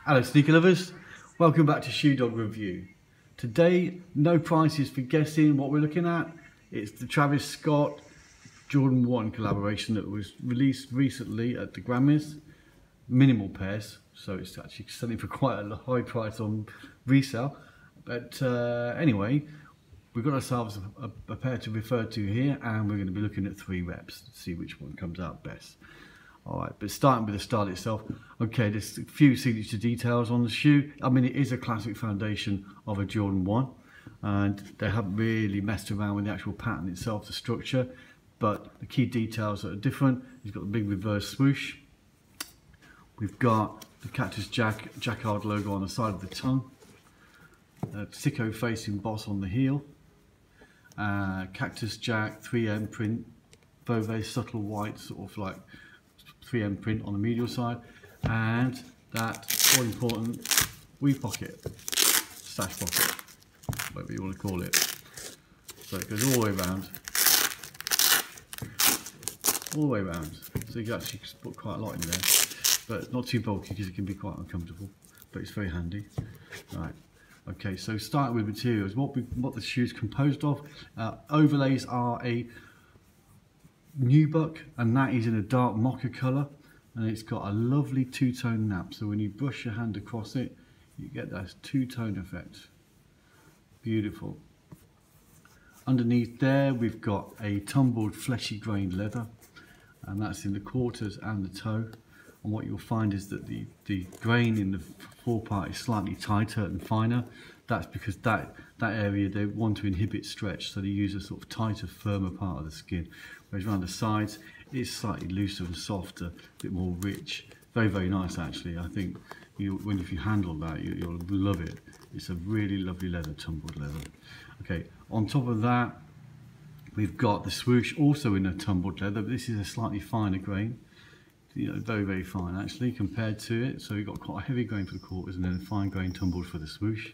Hello sneaker lovers, welcome back to Shoe Dog Review. Today, no prices for guessing what we're looking at. It's the Travis Scott Jordan 1 collaboration that was released recently at the Grammys. Minimal pairs, so it's actually selling for quite a high price on resale. But anyway, we've got ourselves a pair to refer to here, and we're going to be looking at 3 reps to see which one comes out best. Alright, but starting with the style itself, okay, there's a few signature details on the shoe. I mean, it is a classic foundation of a Jordan 1, and they haven't really messed around with the actual pattern itself, the structure, but the key details that are different. You've got the big reverse swoosh. We've got the Cactus Jacquard logo on the side of the tongue. Sicko face emboss on the heel. Cactus Jack 3M print, very subtle white sort of like 3M print on the medial side, and that all important weave pocket, stash pocket, whatever you want to call it. So it goes all the way around, so you can actually put quite a lot in there, but not too bulky because it can be quite uncomfortable, but it's very handy. Right. Okay, so starting with materials, what the shoe is composed of. Overlays are a nubuck, and that is in a dark mocha colour, and it's got a lovely two-tone nap, so when you brush your hand across it you get that two-tone effect. Beautiful. Underneath there we've got a tumbled fleshy grained leather, and that's in the quarters and the toe, and what you'll find is that the grain in the forepart is slightly tighter and finer. That's because that area they want to inhibit stretch, so they use a sort of tighter, firmer part of the skin, whereas around the sides it's slightly looser and softer, a bit more rich. Very nice actually. I think if you handle that you'll love it. It's a really lovely leather, tumbled leather. Okay, on top of that we've got the swoosh, also in a tumbled leather, but this is a slightly finer grain. You know, very fine actually compared to it. So you've got quite a heavy grain for the quarters and then a fine grain tumbled for the swoosh.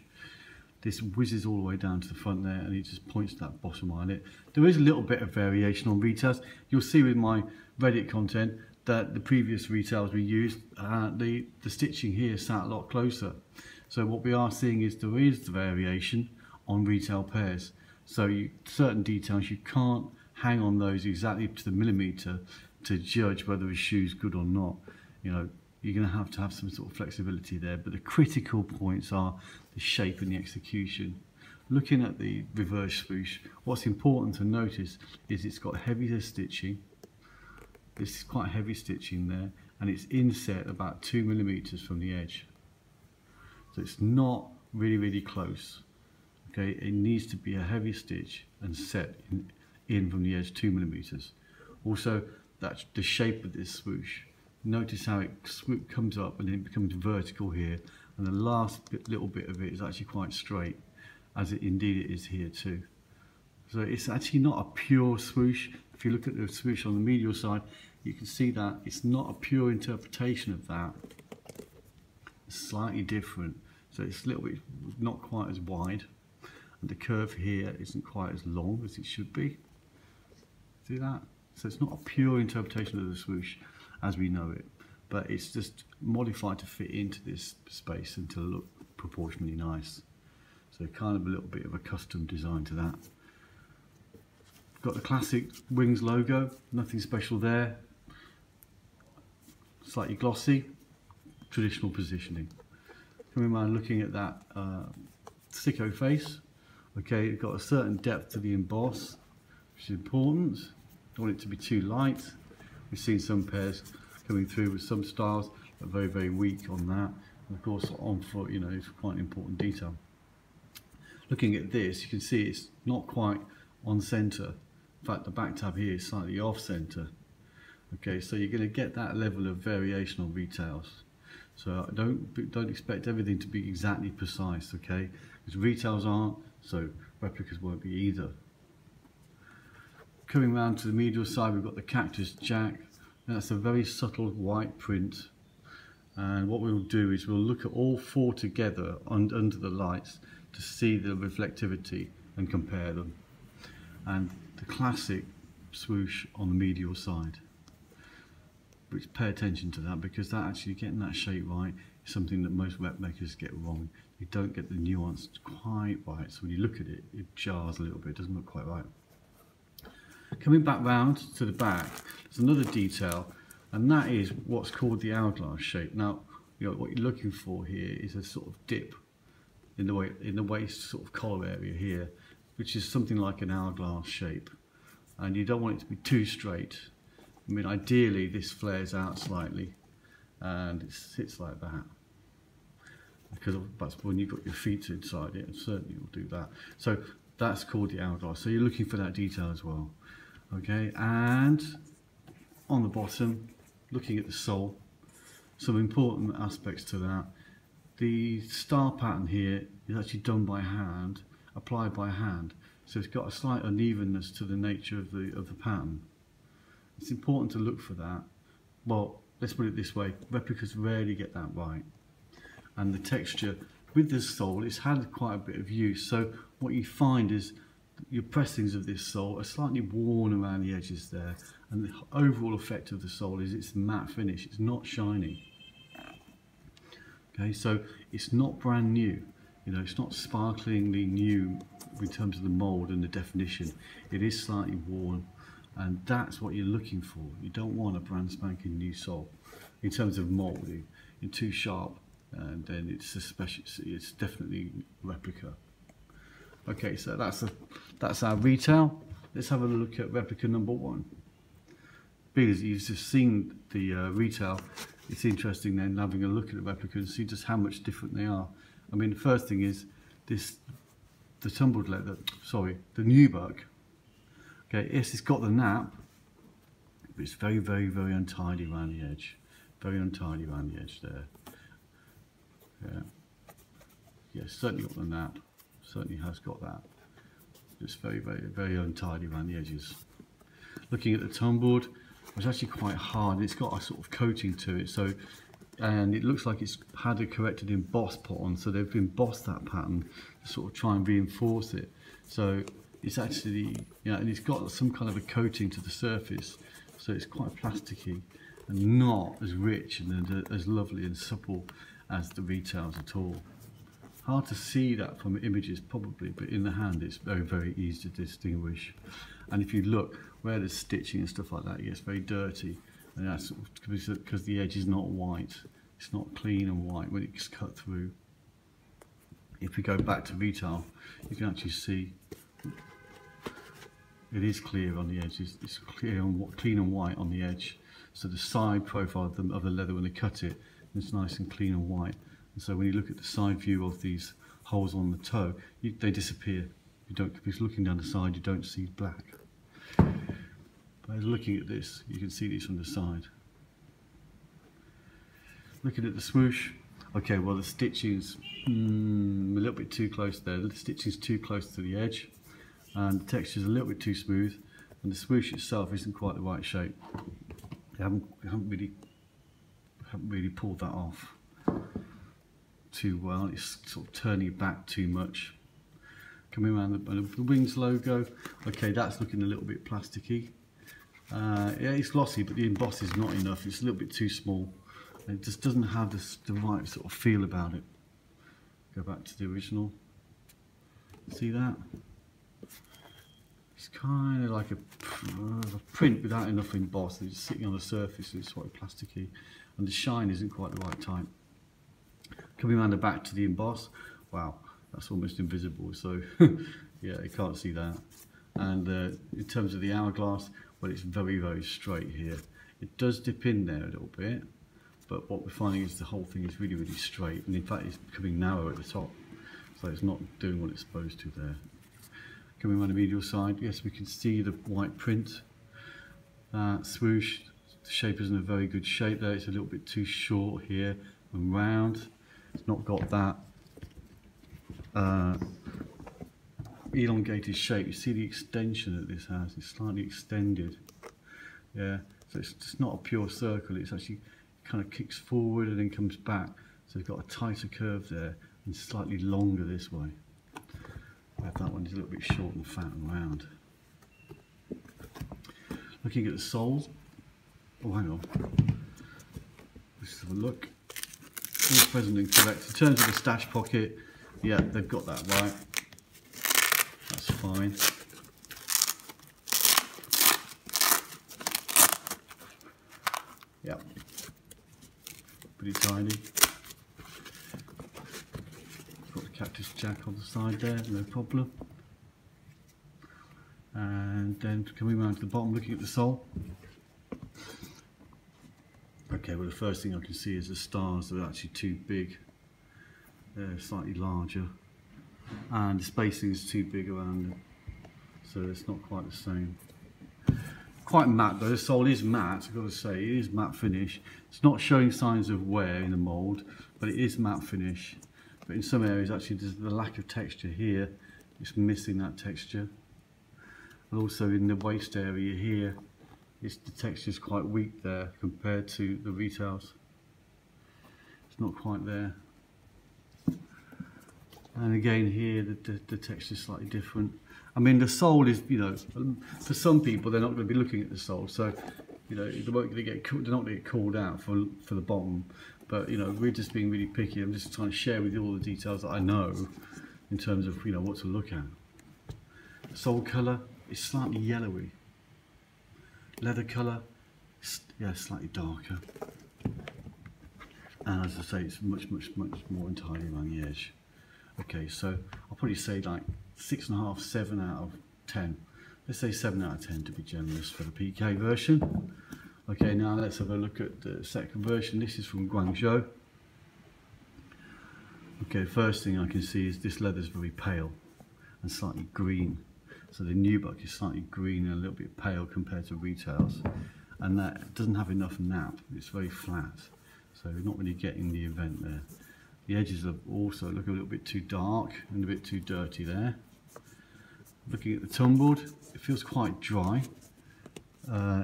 This whizzes all the way down to the front there, and it just points to that bottom eyelet. There is a little bit of variation on retails. You'll see with my Reddit content that the previous retails we used, the stitching here sat a lot closer. So what we are seeing is there is the variation on retail pairs. So certain details you can't hang on those exactly to the millimetre to judge whether a shoe's good or not. You know, you're going to have some sort of flexibility there, but the critical points are the shape and the execution. Looking at the reverse swoosh, what's important to notice is it's got heavier stitching. This is quite heavy stitching there, and it's inset about 2 millimeters from the edge. So it's not really close. Okay, it needs to be a heavy stitch and set in from the edge 2 millimeters. Also, that's the shape of this swoosh. Notice how it comes up and then it becomes vertical here, and the last little bit of it is actually quite straight, as indeed it is here too. So it's actually not a pure swoosh. If you look at the swoosh on the medial side, you can see that it's not a pure interpretation of that. It's slightly different. So it's a little bit not quite as wide, and the curve here isn't quite as long as it should be. See that? So it's not a pure interpretation of the swoosh as we know it, but it's just modified to fit into this space and to look proportionally nice. So kind of a little bit of a custom design to that. Got the classic Wings logo, nothing special there. Slightly glossy, traditional positioning. Coming around looking at that sicko face, okay, it's got a certain depth to the emboss, which is important. Don't want it to be too light. We've seen some pairs coming through with some styles that are very weak on that. And of course on foot, you know, it's quite an important detail. Looking at this, you can see it's not quite on centre. In fact, the back tab here is slightly off centre. Okay, so you're going to get that level of variation on retails. So don't expect everything to be exactly precise, okay? Because retails aren't, so replicas won't be either. Coming round to the medial side, we've got the Cactus Jack. That's a very subtle white print, and what we'll do is we'll look at all 4 together under the lights to see the reflectivity and compare them. And the classic swoosh on the medial side. But pay attention to that, because that actually getting that shape right is something that most rep makers get wrong. You don't get the nuance quite right, so when you look at it, it jars a little bit, it doesn't look quite right. Coming back round to the back, there's another detail, and that is what's called the hourglass shape. Now, what you're looking for here is a sort of dip in the waist sort of collar area here, which is something like an hourglass shape, and you don't want it to be too straight. I mean, ideally this flares out slightly and it sits like that, because that's when you've got your feet inside it, and certainly will do that. So that's called the hourglass. So you're looking for that detail as well. Okay, and on the bottom, looking at the sole, some important aspects to that. The star pattern here is actually done by hand, applied by hand. So it's got a slight unevenness to the nature of the pattern. It's important to look for that. Well, let's put it this way, replicas rarely get that right. And the texture with the sole, it's had quite a bit of use. So what you find is your pressings of this sole are slightly worn around the edges there, and the overall effect of the sole is it's matte finish, it's not shiny. Okay, so it's not brand new, it's not sparklingly new in terms of the mould and the definition. It is slightly worn, and that's what you're looking for. You don't want a brand spanking new sole in terms of mould. You're too sharp, and then it's definitely replica. Okay, so that's our retail. Let's have a look at replica number 1. Because you've just seen the retail, it's interesting then having a look at the replica and see just how much different they are. I mean, the first thing is the tumbled leather, the nubuck. Okay, yes, it's got the nap, but it's very, very, very untidy around the edge. Very untidy around the edge there. Yeah, certainly got the nap. Certainly has got that. It's very, very, very untidy around the edges. Looking at the tumbled, it's actually quite hard. It's got a sort of coating to it, and it looks like it's had a corrected emboss put on, so they've embossed that pattern to sort of try and reinforce it. So it's actually, and it's got some kind of a coating to the surface, so it's quite plasticky and not as rich and as lovely and supple as the retails at all. Hard to see that from images probably, but in the hand it's very, very easy to distinguish. And if you look where there's stitching and stuff like that, it gets very dirty, and that's because the edge is not white. It's not clean and white when it's cut through. If we go back to retail, you can actually see it is clear on the edges. It's clear and clean and white on the edge. So the side profile of the leather when they cut it, it's nice and clean and white. And so when you look at the side view of these holes on the toe, they disappear. You don't, because looking down the side, you don't see black. But as looking at this, you can see these from the side. Looking at the swoosh, okay, well the stitching's a little bit too close there. The stitching's too close to the edge, and the texture's a little bit too smooth, and the swoosh itself isn't quite the right shape. They haven't really pulled that off too well. It's sort of turning it back too much. Coming around the wings logo, okay, that's looking a little bit plasticky. Yeah, it's glossy, but the emboss is not enough. It's a little bit too small. It just doesn't have the right sort of feel about it. Go back to the original. See that? It's kind of like a print without enough emboss. It's sitting on the surface, and it's sort of plasticky, and the shine isn't quite the right type. Coming around the back to the emboss, wow, that's almost invisible, so yeah, you can't see that. And in terms of the hourglass, well, it's very, very straight here. It does dip in there a little bit, but what we're finding is the whole thing is really, really straight, and in fact it's becoming narrow at the top, so it's not doing what it's supposed to there. Coming around the medial side, yes, we can see the white print. Swoosh, the shape isn't a very good shape there. It's a little bit too short here and round. It's not got that elongated shape. You see the extension that this has. It's slightly extended. Yeah, so it's not a pure circle. It's actually kind of kicks forward and then comes back. So it's got a tighter curve there and slightly longer this way. That one is a little bit short and fat and round. Looking at the soles. Oh, hang on. Let's have a look. all present and correct. In terms of the stash pocket, yeah, they've got that right. That's fine. Yeah, pretty tiny. Got the cactus jack on the side there, no problem. And then coming around to the bottom, looking at the sole. Okay, well the first thing I can see is the stars are actually too big. They're slightly larger. And the spacing is too big around them. So it's not quite the same. Quite matte though, the sole is matte, I've got to say, it is matte finish. It's not showing signs of wear in the mould, but it is matte finish. But in some areas actually there's the lack of texture here, it's missing that texture. And also in the waist area here, the texture is quite weak there compared to the retails. It's not quite there. And again here the texture is slightly different. I mean the sole is, you know, for some people they're not going to be looking at the sole, so you know they're not going to get called out for the bottom. But you know, we're just being really picky. I'm just trying to share with you all the details that I know in terms of, you know, what to look at. The sole colour is slightly yellowy. Leather colour, yeah, slightly darker. And as I say, it's much more entirely around the edge. Okay, so I'll probably say like 6.5, 7 out of 10. Let's say 7 out of 10 to be generous for the PK version. Okay, now let's have a look at the second version. This is from Guangzhou. Okay, first thing I can see is this leather is very pale and slightly green. So the nubuck is slightly green and a little bit pale compared to retails. And that doesn't have enough nap, it's very flat. So we're not really getting the event there. The edges are also look a little bit too dark and a bit too dirty there. Looking at the tumbled, it feels quite dry.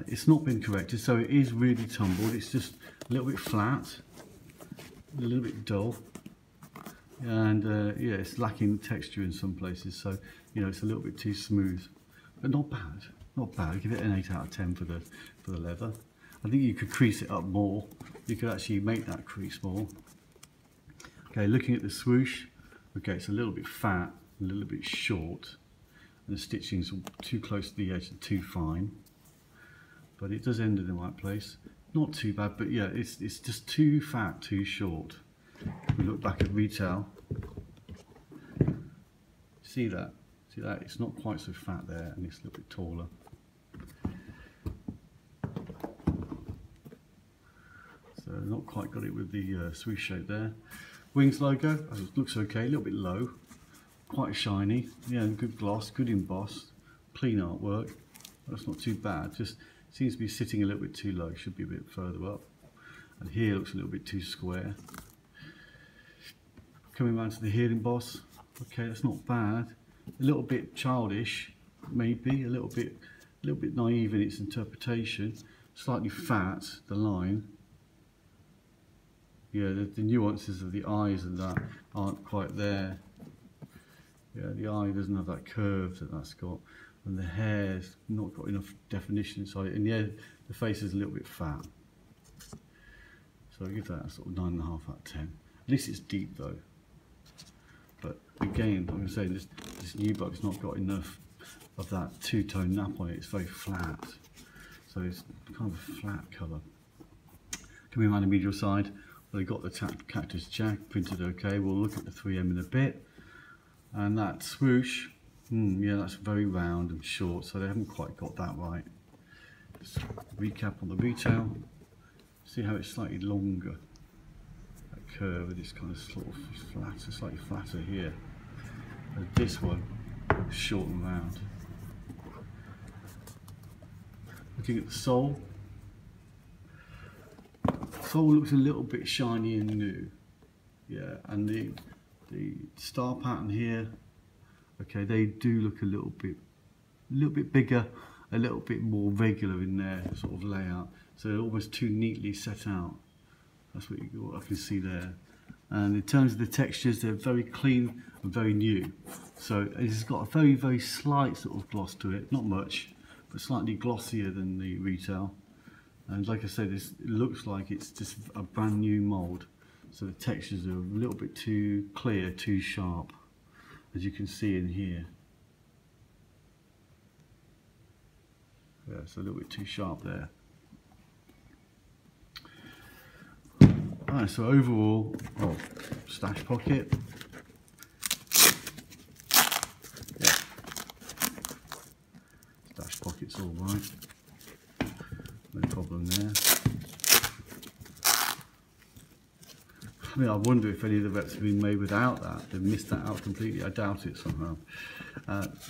It's not been corrected, so it is really tumbled. It's just a little bit flat, a little bit dull, and yeah, it's lacking texture in some places. So you know, it's a little bit too smooth, but not bad. Not bad. I give it an 8 out of 10 for the leather. I think you could crease it up more. You could actually make that crease more. Okay, looking at the swoosh, okay, it's a little bit fat, a little bit short, and the stitching's too close to the edge and too fine. But it does end in the right place. Not too bad, but yeah, it's just too fat, too short. If we look back at retail, see that? See that? It's not quite so fat there, and it's a little bit taller. So not quite got it with the swoosh shape there. Wings logo, it looks okay, a little bit low, quite shiny, yeah, good gloss, good emboss, clean artwork. That's not too bad, just seems to be sitting a little bit too low, should be a bit further up. And here looks a little bit too square. Coming around to the heel emboss, okay, that's not bad. A little bit childish, maybe, a little bit naive in its interpretation. Slightly fat, the line. Yeah, the nuances of the eyes and that aren't quite there. Yeah, the eye doesn't have that curve that's got, and the hair's not got enough definition inside it, and yeah, the face is a little bit fat. So I give that a sort of 9.5 out of 10. At least it's deep though. But again, like I'm saying, this nubuck's not got enough of that two-tone nap on it. It's very flat, so it's kind of a flat colour. Coming around the medial side, well, they've got the cactus jack printed okay. We'll look at the 3M in a bit. And that swoosh, yeah, that's very round and short, so they haven't quite got that right. Just recap on the retail. See how it's slightly longer. That curve, it's kind of sort of flatter, slightly flatter here. And this one, short and round. Looking at the sole. Sole looks a little bit shiny and new, yeah, and the star pattern here, okay, they do look a little bit bigger, a little bit more regular in their sort of layout, so they're almost too neatly set out. That's what I can see there. And in terms of the textures, they're very clean and very new. So it's got a very slight sort of gloss to it, not much, but slightly glossier than the retail. And like I said, it looks like it's just a brand new mould. So the textures are a little bit too clear, too sharp, as you can see in here. Yeah, it's a little bit too sharp there. Alright, so overall, stash pocket. Yeah. Stash pocket's all right. No problem there. I mean, I wonder if any of the reps have been made without that. They've missed that out completely. I doubt it somehow.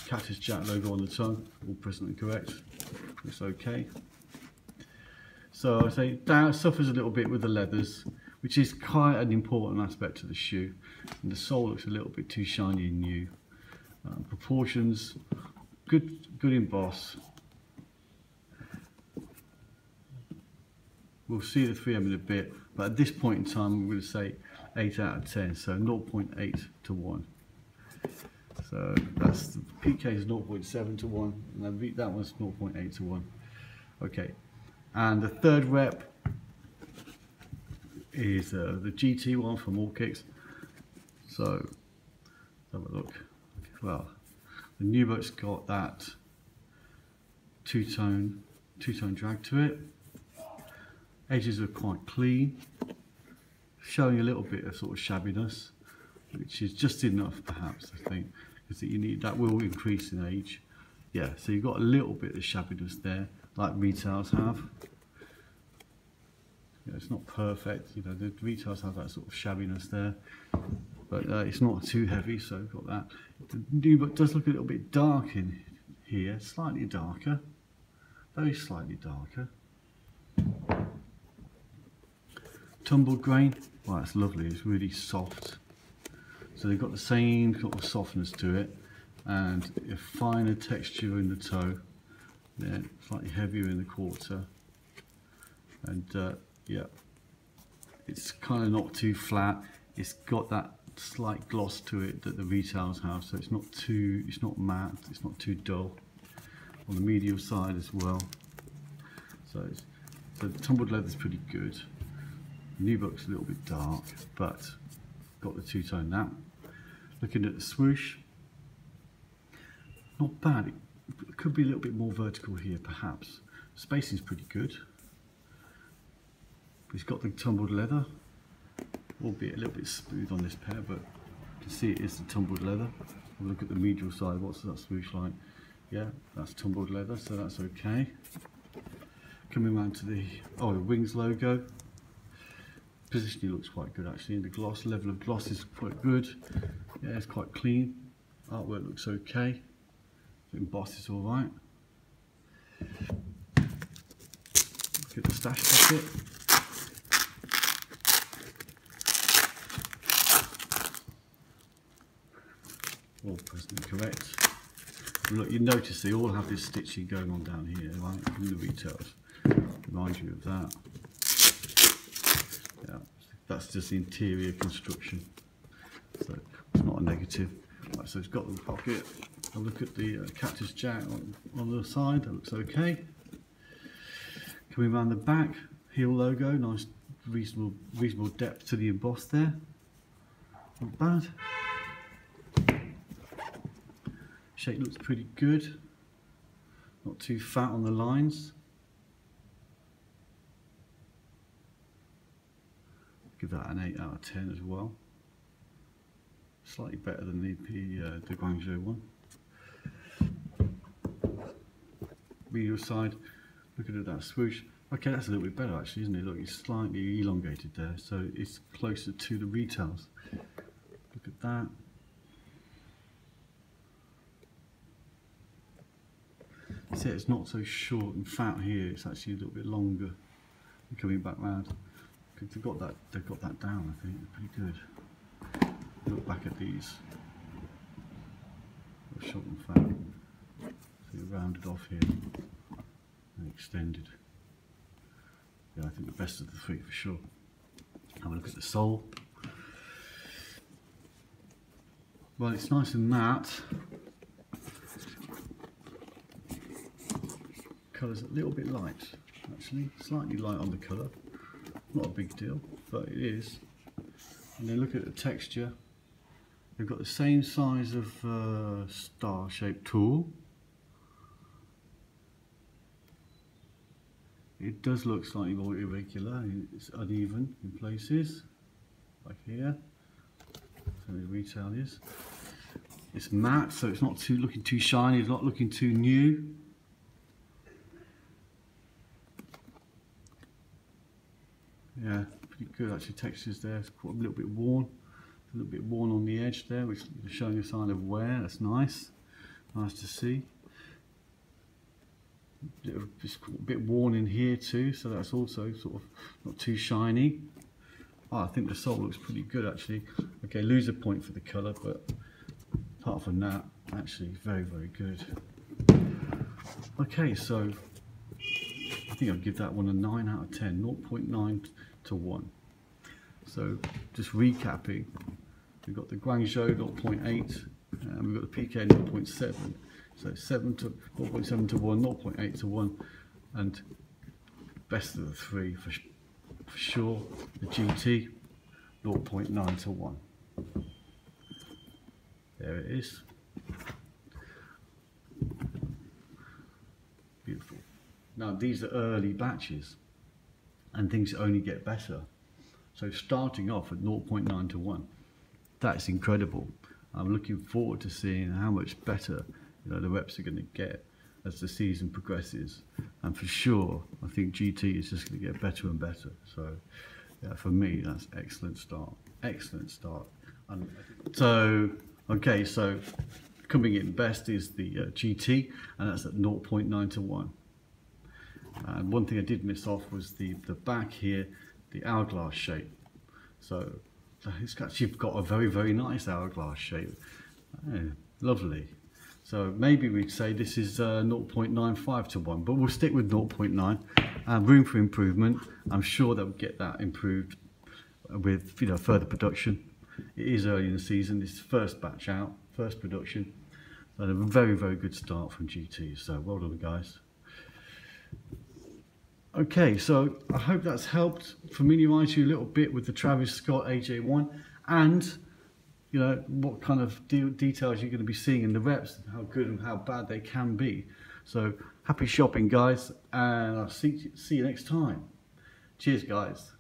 Cactus Jack logo on the tongue, all present and correct. Looks okay. So I say that suffers a little bit with the leathers, which is quite an important aspect of the shoe. And the sole looks a little bit too shiny and new. Proportions, good emboss. We'll see the 3M in a bit, but at this point in time, I'm going to say 8 out of 10, so 0.8 to 1. So that's the PK is 0.7 to 1, and that one's 0.8 to 1. Okay, and the third rep is the GT one from All Kicks. So let's have a look. Well, the Nubuck's got that two-tone drag to it. Edges are quite clean, showing a little bit of sort of shabbiness, which is just enough perhaps, I think, because you need that will increase in age. Yeah, so you've got a little bit of shabbiness there, like retails have. Yeah, it's not perfect, you know, the retails have that sort of shabbiness there, but it's not too heavy, so we've got that. The Nubuck does look a little bit dark in here, slightly darker, very slightly darker. Tumbled grain, well, it's lovely, it's really soft. So they've got the same sort of softness to it, and a finer texture in the toe, then slightly heavier in the quarter, and yeah, it's kind of not too flat. It's got that slight gloss to it that the retails have, so it's not matte, it's not too dull. On the medial side as well, so the tumbled leather is pretty good. Nubuck's a little bit dark, but got the two-tone nap. Looking at the swoosh, not bad. It could be a little bit more vertical here, perhaps. Spacing's pretty good. It's got the tumbled leather, albeit a little bit smooth on this pair, but you can see it is the tumbled leather. Have a look at the medial side. What's that swoosh like? Yeah, that's tumbled leather, so that's okay. Coming around to the wings logo. Positioning looks quite good actually, and the gloss level of gloss is quite good. Yeah, it's quite clean. Artwork looks okay. The emboss is all right. Look at the stash pocket. All present and correct. And look, you notice they all have this stitching going on down here, right? In the retails. Remind you of that. Yeah, that's just the interior construction, so it's not a negative. Right, so it's got the pocket. I'll look at the Cactus Jack on the side, that looks okay. Coming around the back, heel logo, nice reasonable depth to the emboss there. Not bad. Shape looks pretty good. Not too fat on the lines. Give that an 8 out of 10 as well. Slightly better than the Guangzhou one. Medial side, looking at that swoosh. Okay, that's a little bit better actually, isn't it? Look, it's slightly elongated there, so it's closer to the retails. Look at that. See, it's not so short and fat here, it's actually a little bit longer. Coming back round. They've got that down, I think, pretty good. Look back at these. They're short and fat. So you're rounded off here and extended. Yeah, I think the best of the three for sure. Have a look at the sole. Well, it's nice and matte. Colour's a little bit light, actually. Slightly light on the colour. Not a big deal, but it is. And then look at the texture. They've got the same size of star-shaped tool. It does look slightly more irregular. It's uneven in places, like here. So the retail is. It's matte, so it's not looking too shiny. It's not looking too new. Yeah, pretty good actually. Textures there. It's quite a little bit worn. A little bit worn on the edge there, which is showing a sign of wear. That's nice. Nice to see. Just a bit worn in here too, so that's also sort of not too shiny. Oh, I think the sole looks pretty good actually. Okay, loser point for the colour, but apart from that, actually very, very good. Okay, so I think I'd give that one a 9 out of 10, 0.9 to 1. So just recapping, we've got the Guangzhou 0.8, and we've got the PK 0.7. So 0.7 to 1, 0.8 to 1, and best of the three for sure, the GT 0.9 to 1. There it is. Beautiful. Now these are early batches and things only get better. So starting off at 0.9 to 1, that's incredible. I'm looking forward to seeing how much better the reps are going to get as the season progresses, and for sure I think GT is just going to get better and better. So yeah, for me that's excellent start, excellent start. And so okay, so coming in best is the GT, and that's at 0.9 to 1. And one thing I did miss off was the back here, the hourglass shape. So it's actually got a very, very nice hourglass shape. Lovely. So maybe we'd say this is 0.95 to 1, but we'll stick with 0.9. Room for improvement. I'm sure that we'll get that improved with further production. It is early in the season. It's first batch out, first production. So a very, very good start from GT. So well done, guys. Okay, so I hope that's helped familiarise you a little bit with the Travis Scott AJ1 and what kind of details you're going to be seeing in the reps, how good and how bad they can be. So happy shopping, guys, and I'll see you next time. Cheers, guys.